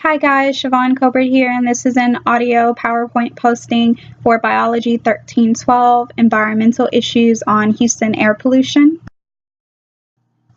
Hi guys, Siobhan Colbert here, and this is an audio PowerPoint posting for Biology 1312, Environmental Issues on Houston Air Pollution.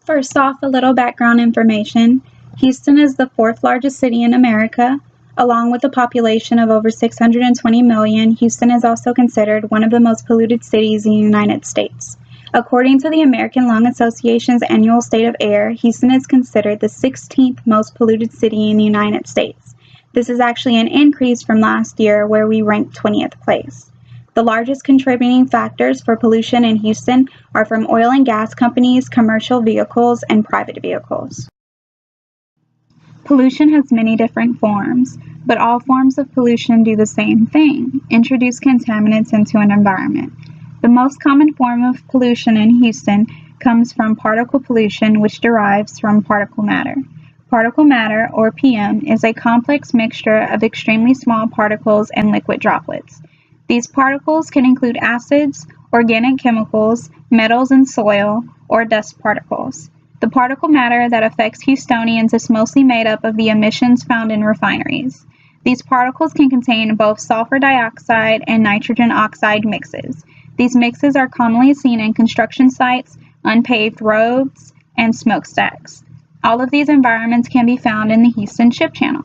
First off, a little background information. Houston is the fourth largest city in America. Along with a population of over 620 million, Houston is also considered one of the most polluted cities in the United States. According to the American Lung Association's annual State of Air, Houston is considered the 16th most polluted city in the United States. This is actually an increase from last year, where we ranked 20th place. The largest contributing factors for pollution in Houston are from oil and gas companies, commercial vehicles, and private vehicles. Pollution has many different forms, but all forms of pollution do the same thing: introduce contaminants into an environment. The most common form of pollution in Houston comes from particle pollution, which derives from particle matter. Particle matter, or PM, is a complex mixture of extremely small particles and liquid droplets. These particles can include acids, organic chemicals, metals in soil, or dust particles. The particle matter that affects Houstonians is mostly made up of the emissions found in refineries. These particles can contain both sulfur dioxide and nitrogen oxide mixes. These mixes are commonly seen in construction sites, unpaved roads, and smokestacks. All of these environments can be found in the Houston Ship Channel.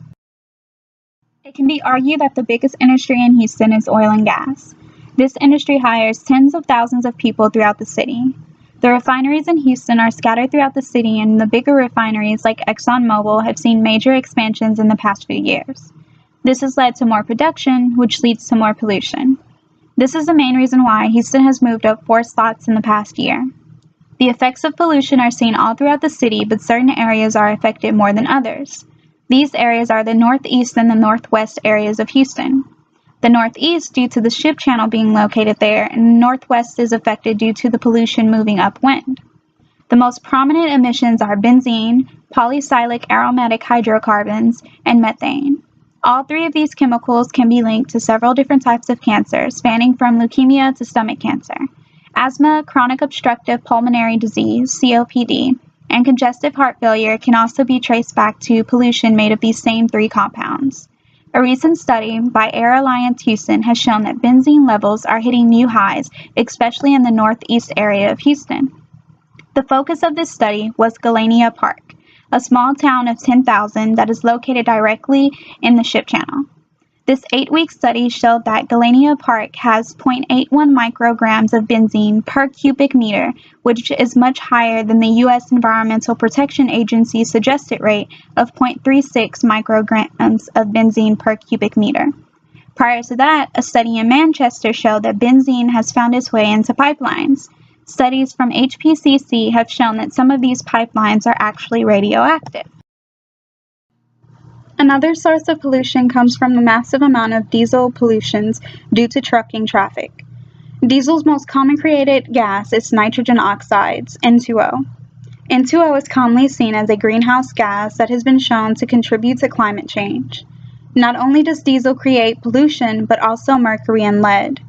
It can be argued that the biggest industry in Houston is oil and gas. This industry hires tens of thousands of people throughout the city. The refineries in Houston are scattered throughout the city, and the bigger refineries like ExxonMobil have seen major expansions in the past few years. This has led to more production, which leads to more pollution. This is the main reason why Houston has moved up 4 spots in the past year. The effects of pollution are seen all throughout the city, but certain areas are affected more than others. These areas are the northeast and the northwest areas of Houston. The northeast due to the Ship Channel being located there, and the northwest is affected due to the pollution moving upwind. The most prominent emissions are benzene, polycyclic aromatic hydrocarbons, and methane. All 3 of these chemicals can be linked to several different types of cancer, spanning from leukemia to stomach cancer. Asthma, chronic obstructive pulmonary disease, COPD, and congestive heart failure can also be traced back to pollution made of these same 3 compounds. A recent study by Air Alliance Houston has shown that benzene levels are hitting new highs, especially in the northeast area of Houston. The focus of this study was Galenia Park, a small town of 10,000 that is located directly in the Ship Channel. This 8-week study showed that Galenia Park has 0.81 micrograms of benzene per cubic meter, which is much higher than the U.S. Environmental Protection Agency's suggested rate of 0.36 micrograms of benzene per cubic meter. Prior to that, a study in Manchester showed that benzene has found its way into pipelines. Studies from HPCC have shown that some of these pipelines are actually radioactive. Another source of pollution comes from the massive amount of diesel pollutions due to trucking traffic. Diesel's most common created gas is nitrogen oxides, N2O. N2O is commonly seen as a greenhouse gas that has been shown to contribute to climate change. Not only does diesel create pollution, but also mercury and lead.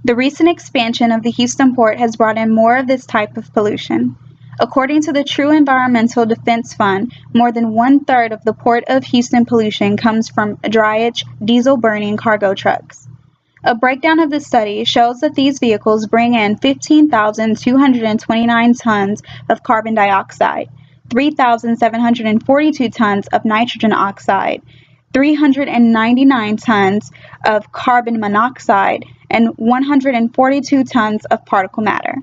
The recent expansion of the Houston port has brought in more of this type of pollution. According to the True Environmental Defense Fund, more than 1/3 of the Port of Houston pollution comes from drayage, diesel-burning cargo trucks. A breakdown of the study shows that these vehicles bring in 15,229 tons of carbon dioxide, 3,742 tons of nitrogen oxide, 399 tons of carbon monoxide, and 142 tons of particle matter.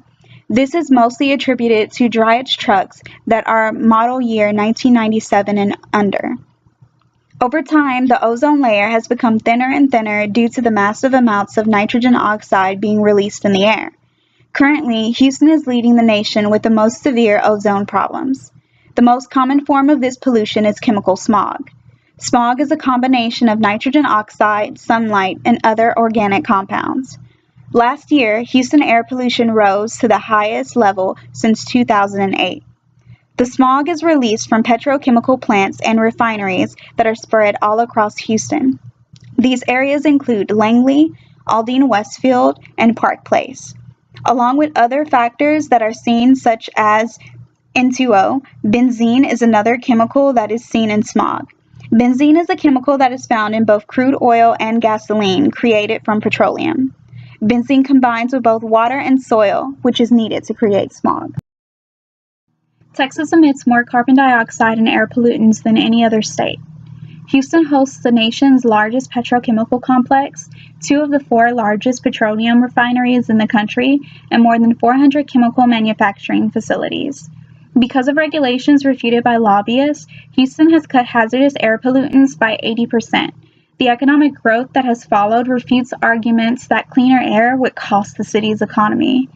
This is mostly attributed to drayage trucks that are model year 1997 and under. Over time, the ozone layer has become thinner and thinner due to the massive amounts of nitrogen oxide being released in the air. Currently, Houston is leading the nation with the most severe ozone problems. The most common form of this pollution is chemical smog. Smog is a combination of nitrogen oxide, sunlight, and other organic compounds. Last year, Houston air pollution rose to the highest level since 2008. The smog is released from petrochemical plants and refineries that are spread all across Houston. These areas include Langley, Aldine Westfield, and Park Place. Along with other factors that are seen, such as N2O, benzene is another chemical that is seen in smog. Benzene is a chemical that is found in both crude oil and gasoline created from petroleum. Benzene combines with both water and soil, which is needed to create smog. Texas emits more carbon dioxide and air pollutants than any other state. Houston hosts the nation's largest petrochemical complex, 2 of the 4 largest petroleum refineries in the country, and more than 400 chemical manufacturing facilities. Because of regulations refuted by lobbyists, Houston has cut hazardous air pollutants by 80%. The economic growth that has followed refutes arguments that cleaner air would cost the city's economy.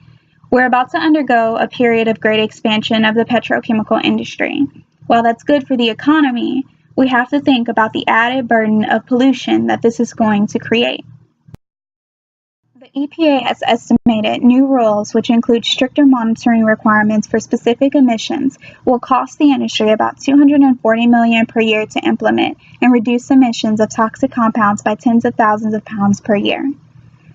We're about to undergo a period of great expansion of the petrochemical industry. While that's good for the economy, we have to think about the added burden of pollution that this is going to create. The EPA has estimated new rules, which include stricter monitoring requirements for specific emissions, will cost the industry about $240 million per year to implement and reduce emissions of toxic compounds by tens of thousands of pounds per year.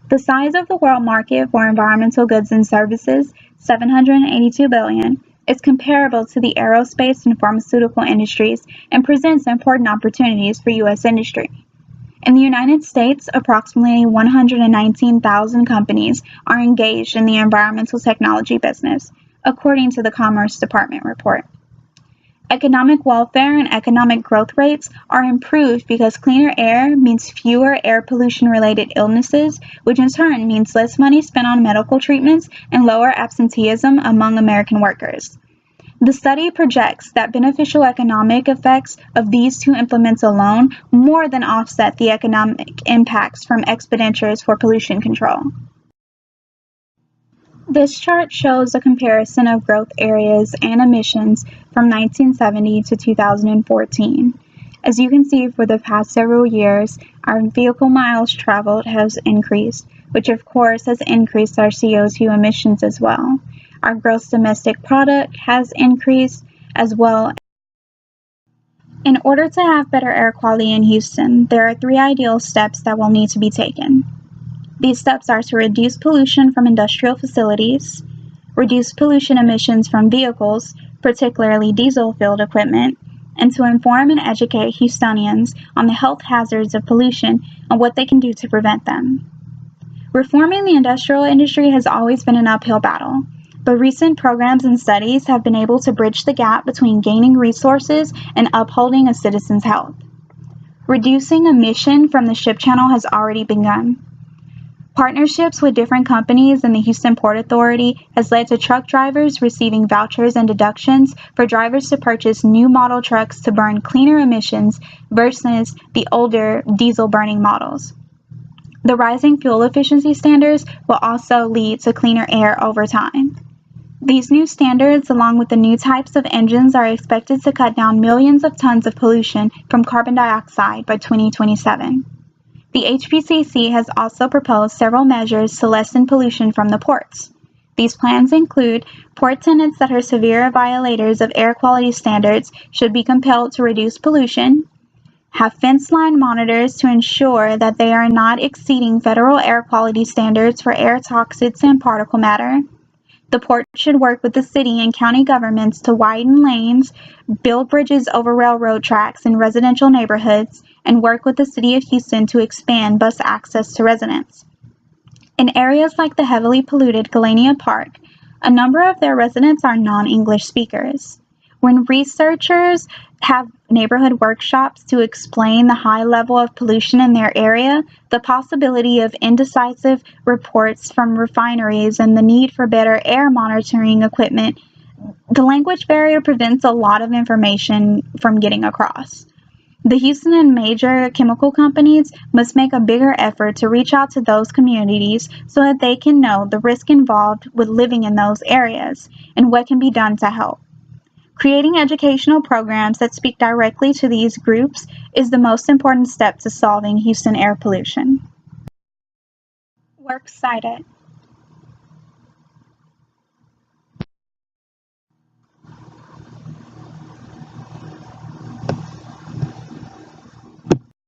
The size of the world market for environmental goods and services, $782 billion, is comparable to the aerospace and pharmaceutical industries and presents important opportunities for U.S. industry. In the United States, approximately 119,000 companies are engaged in the environmental technology business, according to the Commerce Department report. Economic welfare and economic growth rates are improved because cleaner air means fewer air pollution-related illnesses, which in turn means less money spent on medical treatments and lower absenteeism among American workers. The study projects that beneficial economic effects of these 2 implements alone more than offset the economic impacts from expenditures for pollution control. This chart shows a comparison of growth areas and emissions from 1970 to 2014. As you can see, for the past several years, our vehicle miles traveled has increased, which of course has increased our CO2 emissions as well. Our gross domestic product has increased as well. In order to have better air quality in Houston, there are 3 ideal steps that will need to be taken. These steps are to reduce pollution from industrial facilities, reduce pollution emissions from vehicles, particularly diesel-fueled equipment, and to inform and educate Houstonians on the health hazards of pollution and what they can do to prevent them. Reforming the industrial industry has always been an uphill battle, but recent programs and studies have been able to bridge the gap between gaining resources and upholding a citizen's health. Reducing emission from the ship channel has already begun. Partnerships with different companies and the Houston Port Authority has led to truck drivers receiving vouchers and deductions for drivers to purchase new model trucks to burn cleaner emissions versus the older diesel-burning models. The rising fuel efficiency standards will also lead to cleaner air over time. These new standards, along with the new types of engines, are expected to cut down millions of tons of pollution from carbon dioxide by 2027. The HPCC has also proposed several measures to lessen pollution from the ports. These plans include port tenants that are severe violators of air quality standards should be compelled to reduce pollution, have fence line monitors to ensure that they are not exceeding federal air quality standards for air toxics and particle matter. The port should work with the city and county governments to widen lanes, build bridges over railroad tracks in residential neighborhoods, and work with the city of Houston to expand bus access to residents. In areas like the heavily polluted Galania Park, a number of their residents are non-English speakers. When researchers have neighborhood workshops to explain the high level of pollution in their area, the possibility of indecisive reports from refineries, and the need for better air monitoring equipment, the language barrier prevents a lot of information from getting across. The Houston and major chemical companies must make a bigger effort to reach out to those communities so that they can know the risk involved with living in those areas and what can be done to help. Creating educational programs that speak directly to these groups is the most important step to solving Houston air pollution. Works cited.